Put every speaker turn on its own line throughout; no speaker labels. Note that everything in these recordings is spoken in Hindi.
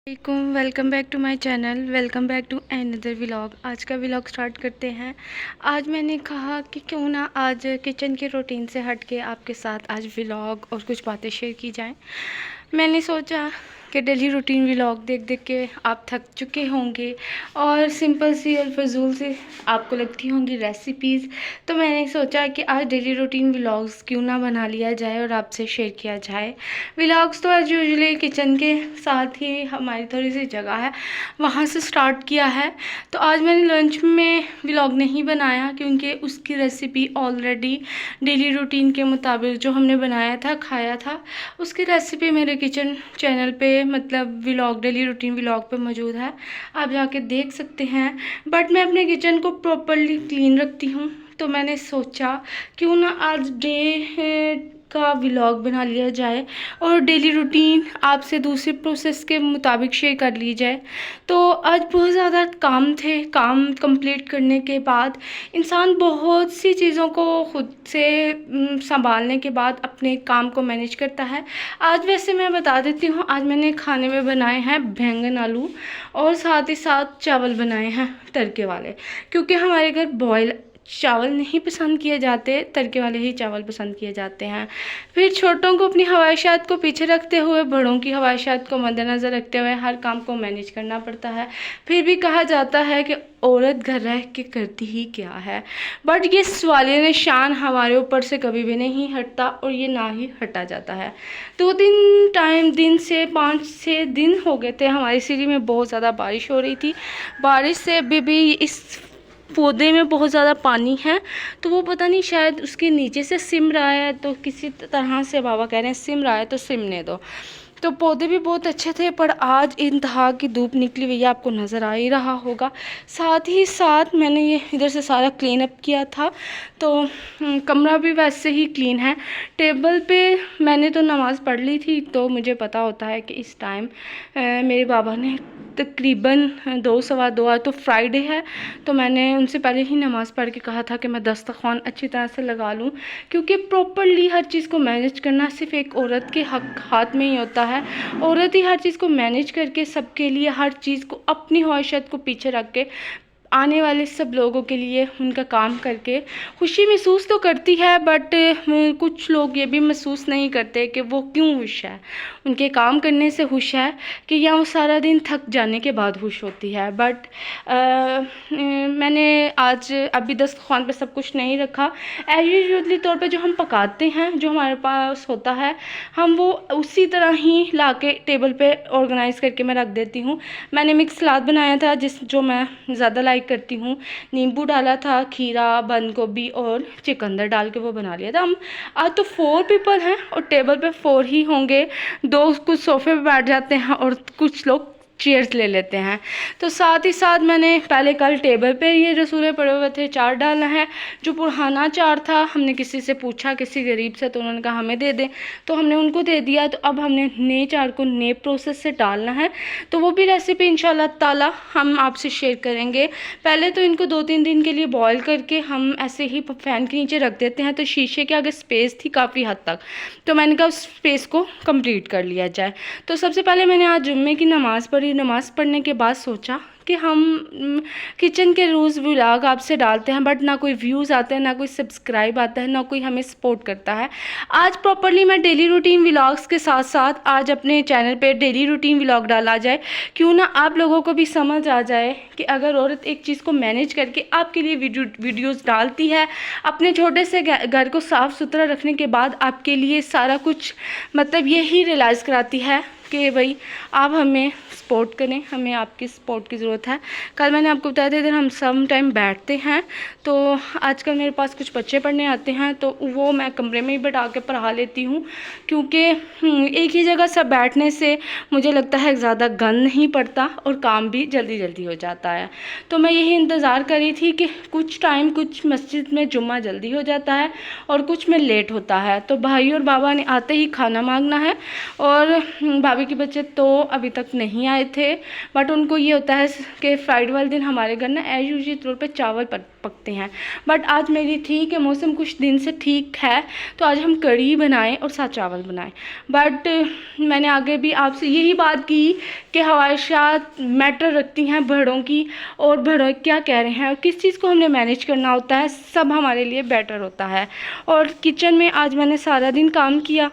वालेकुम, welcome back to my channel. Welcome back to another vlog. आज का व्लॉग स्टार्ट करते हैं। आज मैंने कहा कि क्यों ना आज किचन के रूटीन से हट के आपके साथ आज व्लॉग और कुछ बातें शेयर की जाएं। मैंने सोचा कि डेली रूटीन व्लॉग देख देख के आप थक चुके होंगे और सिंपल सी और फजूल सी आपको लगती होंगी रेसिपीज़, तो मैंने सोचा कि आज डेली रूटीन व्लॉग्स क्यों ना बना लिया जाए और आपसे शेयर किया जाए। व्लॉग्स तो एज यूजुअली किचन के साथ ही हमारी थोड़ी सी जगह है, वहाँ से स्टार्ट किया है। तो आज मैंने लंच में व्लॉग नहीं बनाया क्योंकि उसकी रेसिपी ऑलरेडी डेली रूटीन के मुताबिक जो हमने बनाया था, खाया था, उसकी रेसिपी मेरे किचन चैनल पे मतलब व्लॉग डेली रूटीन व्लॉग पे मौजूद है, आप जाके देख सकते हैं। बट मैं अपने किचन को प्रॉपरली क्लीन रखती हूँ, तो मैंने सोचा क्यों ना आज डे का व्लॉग बना लिया जाए और डेली रूटीन आपसे दूसरे प्रोसेस के मुताबिक शेयर कर ली जाए। तो आज बहुत ज़्यादा काम थे। काम कंप्लीट करने के बाद इंसान बहुत सी चीज़ों को खुद से संभालने के बाद अपने काम को मैनेज करता है। आज वैसे मैं बता देती हूँ, आज मैंने खाने में बनाए हैं बैंगन आलू और साथ ही साथ चावल बनाए हैं तड़के वाले, क्योंकि हमारे घर बॉयल चावल नहीं पसंद किए जाते, तड़के वाले ही चावल पसंद किए जाते हैं। फिर छोटों को अपनी ख्वाहिशात को पीछे रखते हुए बड़ों की ख्वाहिशात को मद्देनज़र रखते हुए हर काम को मैनेज करना पड़ता है। फिर भी कहा जाता है कि औरत घर रह के करती ही क्या है, बट ये सवालिया निशान हमारे ऊपर से कभी भी नहीं हटता और ये ना ही हटा जाता है। 2 दिन से 5-6 दिन हो गए थे, हमारी सिटी में बहुत ज़्यादा बारिश हो रही थी। बारिश से अभी भी इस पौधे में बहुत ज़्यादा पानी है, तो वो पता नहीं शायद उसके नीचे से सिम रहा है, तो किसी तरह से बाबा कह रहे हैं सिम रहा है तो सिमने दो। तो पौधे भी बहुत अच्छे थे, पर आज इंतहा की धूप निकली हुई है, आपको नज़र आ ही रहा होगा। साथ ही साथ मैंने ये इधर से सारा क्लीन अप किया था, तो कमरा भी वैसे ही क्लीन है। टेबल पे मैंने तो नमाज़ पढ़ ली थी, तो मुझे पता होता है कि इस टाइम मेरे बाबा ने तकरीबन 2-2:15 आज तो फ्राइडे है, तो मैंने उनसे पहले ही नमाज़ पढ़ के कहा था कि मैं दस्तरख़्वान अच्छी तरह से लगा लूँ, क्योंकि प्रॉपरली हर चीज़ को मैनेज करना सिर्फ एक औरत के हाथ में ही होता है। औरत ही हर चीज़ को मैनेज करके सबके लिए हर चीज़ को अपनी ख्वाहिशात को पीछे रख के आने वाले सब लोगों के लिए उनका काम करके खुशी महसूस तो करती है, बट कुछ लोग ये भी महसूस नहीं करते कि वो क्यों खुश है, उनके काम करने से खुश है कि या वो सारा दिन थक जाने के बाद खुश होती है। बट मैंने आज अभी दस्तरख़्वान पे सब कुछ नहीं रखा। एज यूजुअली तौर पे जो हम पकाते हैं, जो हमारे पास होता है, हम वो उसी तरह ही ला के टेबल पे ऑर्गेनाइज़ करके मैं रख देती हूँ। मैंने मिक्स सलाद बनाया था जो मैं ज़्यादा लाइक करती हूँ, नींबू डाला था, खीरा, बंद गोभी और चुकंदर डाल के वो बना लिया था। हम आज तो 4 पीपल हैं और टेबल पे 4 ही होंगे। 2 कुछ सोफ़े पे बैठ जाते हैं और कुछ लोग चेयर्स ले लेते हैं। तो साथ ही साथ मैंने पहले कल टेबल पे ये रसूले पड़े हुए थे, चार डालना है। जो पुराना चार था, हमने किसी से पूछा, किसी गरीब से, तो उन्होंने कहा हमें दे दें, तो हमने उनको दे दिया। तो अब हमने नए चार को नए प्रोसेस से डालना है, तो वो भी रेसिपी इंशाल्लाह ताला हम आपसे शेयर करेंगे। पहले तो इनको 2-3 दिन के लिए बॉयल करके हम ऐसे ही फ़ैन के नीचे रख देते हैं, तो शीशे के आगे स्पेस थी काफ़ी हद तक, तो मैंने कहा उस स्पेस को कंप्लीट कर लिया जाए। तो सबसे पहले मैंने आज जुम्मे की नमाज़ पढ़ी। नमाज़ पढ़ने के बाद सोचा कि हम किचन के रोज़ व्लॉग आपसे डालते हैं, बट ना कोई व्यूज़ आते हैं, ना कोई सब्सक्राइब आता है, ना कोई हमें सपोर्ट करता है। आज प्रॉपरली मैं डेली रूटीन व्लॉग्स के साथ साथ आज अपने चैनल पे डेली रूटीन व्लॉग डाला जाए, क्यों ना आप लोगों को भी समझ आ जाए कि अगर औरत एक चीज़ को मैनेज करके आपके लिए वीडियोज़ डालती है, अपने छोटे से घर को साफ़ सुथरा रखने के बाद आपके लिए सारा कुछ मतलब यही रियलाइज़ कराती है कि भाई आप हमें सपोर्ट करें, हमें आपकी सपोर्ट की ज़रूरत है। कल मैंने आपको बताया था इधर हम सम टाइम बैठते हैं, तो आजकल मेरे पास कुछ बच्चे पढ़ने आते हैं, तो वो मैं कमरे में ही बैठा के पढ़ा लेती हूँ, क्योंकि एक ही जगह सब बैठने से मुझे लगता है ज़्यादा गंद नहीं पड़ता और काम भी जल्दी जल्दी हो जाता है। तो मैं यही इंतज़ार कर रही थी कि कुछ टाइम कुछ मस्जिद में जुम्मा जल्दी हो जाता है और कुछ में लेट होता है, तो भाई और बाबा ने आते ही खाना मांगना है और भाभी भाभी के बच्चे तो अभी तक नहीं आए थे, बट उनको ये होता है कि फ्राइडे वाले दिन हमारे घर ना एज यूजुअल तौर पे चावल पकते हैं। बट आज मेरी ठीक है, मौसम कुछ दिन से ठीक है, तो आज हम कढ़ी बनाएं और साथ चावल बनाएं। बट मैंने आगे भी आपसे यही बात की कि ख्वाहिशात मैटर रखती हैं बड़ों की, और बड़ों क्या कह रहे हैं और किस चीज़ को हमने मैनेज करना होता है, सब हमारे लिए बेटर होता है। और किचन में आज मैंने सारा दिन काम किया।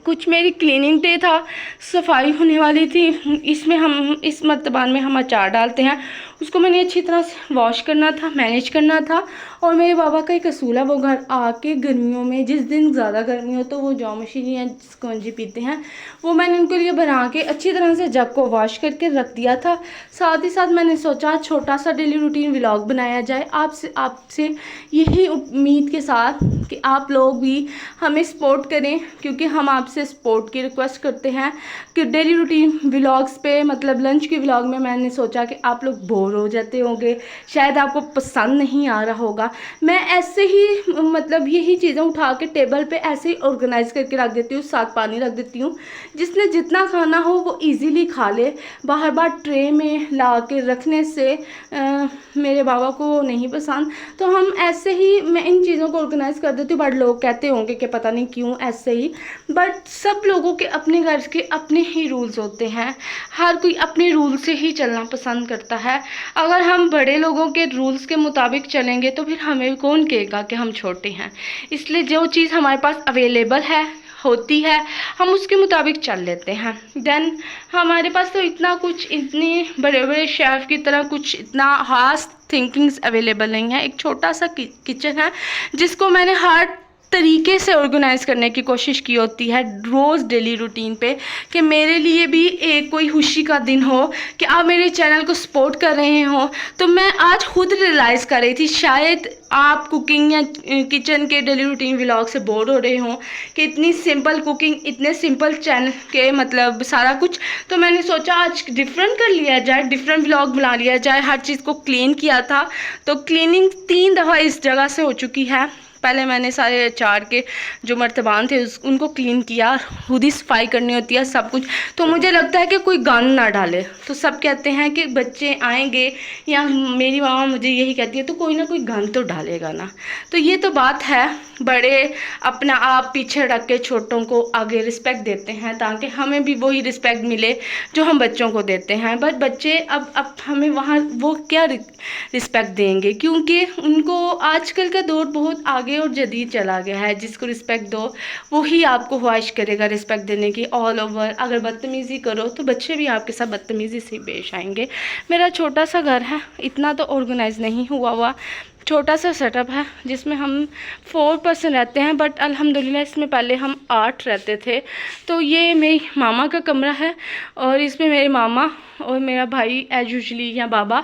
कुछ मेरी क्लीनिंग डे था, सफाई होने वाली थी। इसमें हम इस मर्तबान में हम अचार डालते हैं, उसको मैंने अच्छी तरह से वॉश करना था, मैनेज करना था। और मेरे बाबा का एक असूल है, वो घर आके गर्मियों में जिस दिन ज़्यादा गर्मी हो तो वो जौ मशीनी या स्कंजी पीते हैं, वो मैंने उनके लिए बना के अच्छी तरह से जग को वॉश करके रख दिया था। साथ ही साथ मैंने सोचा छोटा सा डेली रूटीन व्लॉग बनाया जाए आपसे यही उम्मीद के साथ कि आप लोग भी हमें सपोर्ट करें, क्योंकि हम आपसे सपोर्ट की रिक्वेस्ट करते हैं कि डेली रूटीन व्लॉग्स पे, मतलब लंच के व्लॉग में मैंने सोचा कि आप लोग बोर हो जाते होंगे, शायद आपको पसंद नहीं आ रहा होगा। मैं ऐसे ही मतलब यही चीज़ें उठा के टेबल पे ऐसे ही ऑर्गेनाइज करके रख देती हूँ, साथ पानी रख देती हूँ, जिसने जितना खाना हो वो इजीली खा ले। बार बार ट्रे में ला के रखने से मेरे बाबा को नहीं पसंद, तो हम ऐसे ही मैं इन चीज़ों को ऑर्गेनाइज कर देती हूँ। बट लोग कहते होंगे कि पता नहीं क्यों ऐसे ही, बट सब लोगों के अपने घर के अपने ही रूल्स होते हैं, हर कोई अपने रूल से ही चलना पसंद करता है। अगर हम बड़े लोगों के रूल्स के मुताबिक चलेंगे तो फिर हमें कौन कहेगा कि हम छोटे हैं। इसलिए जो चीज़ हमारे पास अवेलेबल है होती है हम उसके मुताबिक चल लेते हैं। देन हमारे पास तो इतना कुछ, इतने बड़े बड़े शेफ़ की तरह कुछ इतना खास थिंकिंग्स अवेलेबल नहीं है। एक छोटा सा किचन है जिसको मैंने हर तरीके से ऑर्गेनाइज करने की कोशिश की होती है रोज़ डेली रूटीन पे, कि मेरे लिए भी एक कोई खुशी का दिन हो कि आप मेरे चैनल को सपोर्ट कर रहे हो। तो मैं आज खुद रियलाइज़ कर रही थी, शायद आप कुकिंग या किचन के डेली रूटीन व्लॉग से बोर हो रहे हो कि इतनी सिंपल कुकिंग, इतने सिंपल चैनल के मतलब सारा कुछ। तो मैंने सोचा आज डिफरेंट कर लिया जाए, डिफरेंट व्लॉग बना लिया जाए। हर चीज़ को क्लीन किया था, तो क्लीनिंग 3 दफ़ा इस जगह से हो चुकी है। पहले मैंने सारे अचार के जो मर्तबान थे उनको क्लीन किया, खुद ही सफाई करनी होती है सब कुछ। तो मुझे लगता है कि कोई गंद ना डाले, तो सब कहते हैं कि बच्चे आएंगे, या मेरी मामा मुझे यही कहती है, तो कोई ना कोई गंद तो डालेगा ना। तो ये तो बात है, बड़े अपना आप पीछे रख के छोटों को आगे रिस्पेक्ट देते हैं, ताकि हमें भी वही रिस्पेक्ट मिले जो हम बच्चों को देते हैं। बट बच्चे अब हमें वहाँ वो क्या रिस्पेक्ट देंगे, क्योंकि उनको आजकल का दौर बहुत आगे और जदीद चला गया है। जिसको रिस्पेक्ट दो वही आपको ख्वाहिश करेगा रिस्पेक्ट देने की ऑल ओवर। अगर बदतमीज़ी करो तो बच्चे भी आपके साथ बदतमीज़ी से पेश आएंगे। मेरा छोटा सा घर है, इतना तो ऑर्गेनाइज नहीं हुआ, छोटा सा सेटअप है जिसमें हम 4 पर्सन रहते हैं, बट अल्हम्दुलिल्लाह इसमें पहले हम 8 रहते थे। तो ये मेरी मामा का कमरा है, और इसमें मेरे मामा और मेरा भाई एज यूजली या बाबा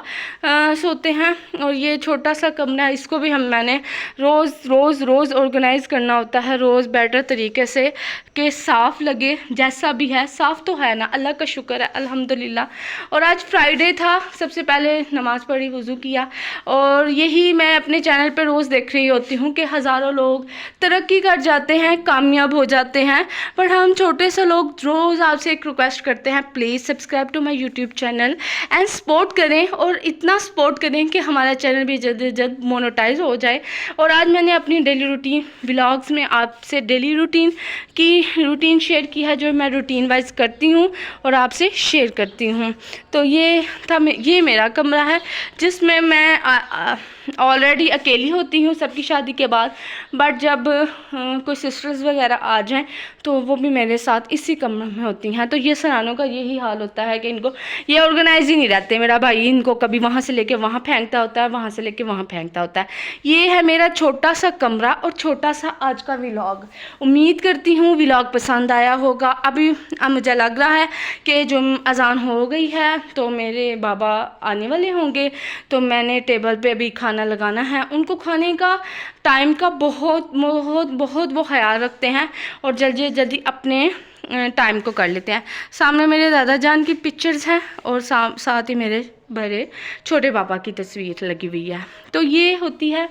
सोते हैं। और ये छोटा सा कमरा, इसको भी मैंने रोज़ ऑर्गेनाइज़ करना होता है, रोज़ बेटर तरीके से कि साफ़ लगे। जैसा भी है साफ़ तो है ना, अल्लाह का शुक्र है अल्हम्दुलिल्लाह। और आज फ्राइडे था, सबसे पहले नमाज़ पढ़ी, वज़ू किया। और यही मैं अपने चैनल पर रोज़ देख रही होती हूँ कि हज़ारों लोग तरक्की कर जाते हैं, कामयाब हो जाते हैं, पर हम छोटे से लोग रोज़ आपसे एक रिक्वेस्ट करते हैं, please subscribe to my YouTube channel and support करें, और इतना सपोर्ट करें कि हमारा चैनल भी जल्द से जल्द मोनेटाइज हो जाए। और आज मैंने अपनी डेली रूटीन व्लॉग्स में आपसे डेली रूटीन शेयर की है, जो मैं रूटीन वाइज करती हूँ और आपसे शेयर करती हूँ। तो ये मेरा कमरा है, जिसमें मैं ऑलरेडी अकेली होती हूँ सबकी शादी के बाद, बट जब कोई सिस्टर्स वगैरह आ जाएं तो वो भी मेरे साथ इसी कमरे में होती हैं। तो ये सरानों का यही हाल होता है कि इनको ये ऑर्गेनाइज ही नहीं रहते। मेरा भाई इनको कभी वहाँ से लेके वहाँ फेंकता होता है, वहाँ से लेके वहाँ फेंकता होता है। ये है मेरा छोटा सा कमरा और छोटा सा आज का व्लॉग। उम्मीद करती हूँ व्लॉग पसंद आया होगा। अभी मुझे लग रहा है कि जो अजान हो गई है तो मेरे बाबा आने वाले होंगे, तो मैंने टेबल पे अभी खाना लगाना है। उनको खाने का टाइम का बहुत वो ख्याल रखते हैं और जल्दी जल्दी अपने टाइम को कर लेते हैं। सामने मेरे दादा जान की पिक्चर्स हैं और साथ ही मेरे भरे छोटे पापा की तस्वीर लगी हुई है। तो ये होती है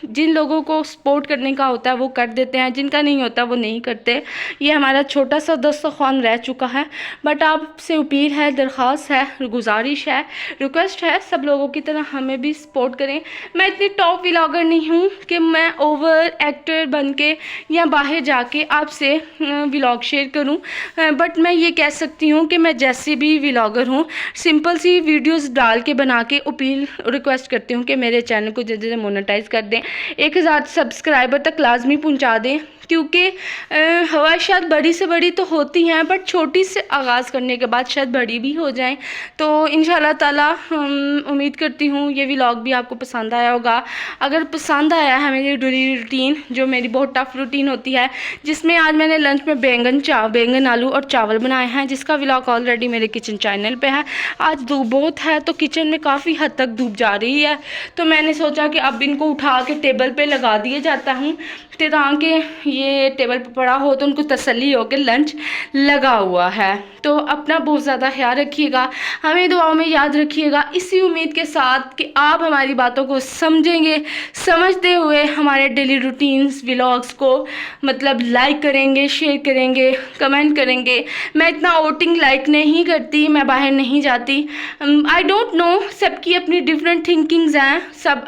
जिन लोगों को सपोर्ट करने का होता है वो कर देते हैं, जिनका नहीं होता वो नहीं करते। ये हमारा छोटा सा दस्तरख़्वान रह चुका है, बट आपसे अपील है, दरख्वास्त है, गुजारिश है, रिक्वेस्ट है, सब लोगों की तरह हमें भी सपोर्ट करें। मैं इतनी टॉप व्लॉगर नहीं हूँ कि मैं ओवर एक्टर बन के या बाहर जाके आपसे व्लॉग शेयर करूँ, बट मैं ये कह सकती हूँ कि मैं जैसे भी व्लॉगर हूँ सिंपल सी वीडियोस डाल के बना के अपील रिक्वेस्ट करती हूँ कि मेरे चैनल को जल्दी से मोनेटाइज कर दें, 1000 सब्सक्राइबर तक लाजमी पहुँचा दें। क्योंकि ख्वाहिशात बड़ी से बड़ी तो होती हैं, बट छोटी से आगाज़ करने के बाद शायद बड़ी भी हो जाएं। तो इंशाल्लाह ताला उम्मीद करती हूँ ये व्लॉग भी आपको पसंद आया होगा। अगर पसंद आया है मेरी डेली रूटीन, जो मेरी बहुत टफ रूटीन होती है, जिसमें आज मैंने लंच में बैंगन आलू और चावल बनाए हैं, जिसका व्लॉग ऑलरेडी मेरे किचन चैनल पे है। आज धूप बहुत है तो किचन में काफ़ी हद तक धूप जा रही है, तो मैंने सोचा कि अब इनको उठा के टेबल पे लगा दिए जाता हूँ, ताकि ये टेबल पर पड़ा हो तो उनको तसल्ली हो कि लंच लगा हुआ है। तो अपना बहुत ज़्यादा ख्याल रखिएगा, हमें दुआओं में याद रखिएगा, इसी उम्मीद के साथ कि आप हमारी बातों को समझेंगे, समझते हुए हमारे डेली रूटीन्स व्लॉग्स को मतलब लाइक करेंगे, शेयर करेंगे, कमेंट करेंगे। मैं इतना आउटिंग लाइक नहीं करती, मैं बाहर नहीं जाती। आई डोंट नो, सबकी अपनी डिफरेंट थिंकिंग्स हैं, सब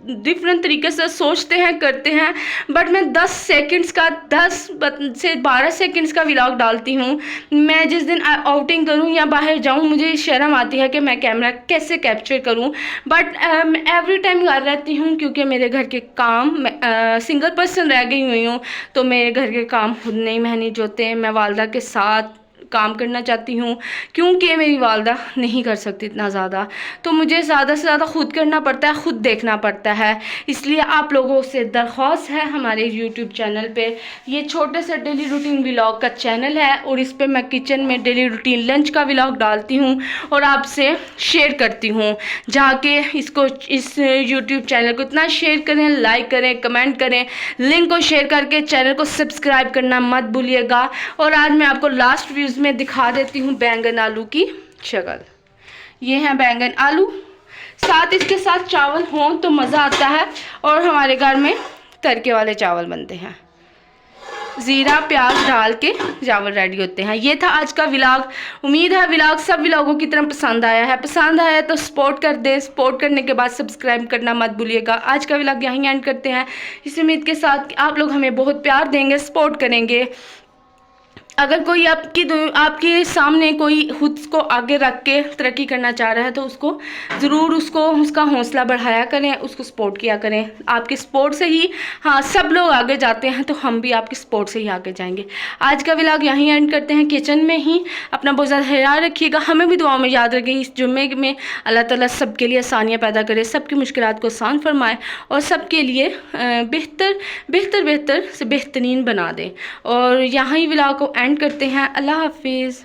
डिफरेंट तरीके से सोचते हैं, करते हैं, बट मैं 10 सेकंड्स का 10 से 12 सेकंड्स का व्लॉग डालती हूँ। मैं जिस दिन आउटिंग करूँ या बाहर जाऊँ मुझे शर्म आती है कि मैं कैमरा कैसे कैप्चर करूँ, बट एवरी टाइम घर रहती हूँ क्योंकि मेरे घर के काम, सिंगल पर्सन रह गई हुई हूँ तो मेरे घर के काम खुद नहीं मैनेज होते। मैं वालदा के साथ काम करना चाहती हूँ क्योंकि मेरी वालदा नहीं कर सकती इतना ज़्यादा, तो मुझे ज़्यादा से ज़्यादा खुद करना पड़ता है, खुद देखना पड़ता है। इसलिए आप लोगों से दरख्वास्त है, हमारे यूट्यूब चैनल पे ये छोटे से डेली रूटीन व्लॉग का चैनल है और इस पे मैं किचन में डेली रूटीन लंच का व्लॉग डालती हूँ और आपसे शेयर करती हूँ। जाके इसको, इस यूट्यूब चैनल को इतना शेयर करें, लाइक करें, कमेंट करें, लिंक को शेयर करके चैनल को सब्सक्राइब करना मत भूलिएगा। और आज मैं आपको लास्ट व्यूज़ में दिखा देती हूँ बैंगन आलू की शक्ल। ये है बैंगन आलू, साथ इसके साथ चावल हों तो मज़ा आता है, और हमारे घर में तड़के वाले चावल बनते हैं, ज़ीरा प्याज डाल के चावल रेडी होते हैं। ये था आज का व्लॉग। उम्मीद है व्लॉग सब व्लॉगों की तरह पसंद आया है। पसंद आया तो सपोर्ट कर दें, सपोर्ट करने के बाद सब्सक्राइब करना मत भूलिएगा। आज का व्लॉग यहीं एंड करते हैं, इस उम्मीद के साथ कि आप लोग हमें बहुत प्यार देंगे, सपोर्ट करेंगे। अगर कोई आपके सामने कोई खुद को आगे रख के तरक्की करना चाह रहा है तो उसको ज़रूर उसका हौसला बढ़ाया करें, उसको सपोर्ट किया करें। आपके सपोर्ट से ही हाँ सब लोग आगे जाते हैं, तो हम भी आपके सपोर्ट से ही आगे जाएंगे। आज का व्लॉग यहीं एंड करते हैं, किचन में ही। अपना बहुत ज़्यादा ख्याल रखिएगा, हमें भी दुआओं में याद रखें। इस जुम्मे में अल्लाह ताला सबके लिए आसानियाँ पैदा करे, सबकी मुश्किलात को आसान फरमाए और सबके लिए बेहतर से बेहतरीन बना दे। और यहाँ ही व्लॉग को एंड करते हैं। अल्लाह हाफिज़।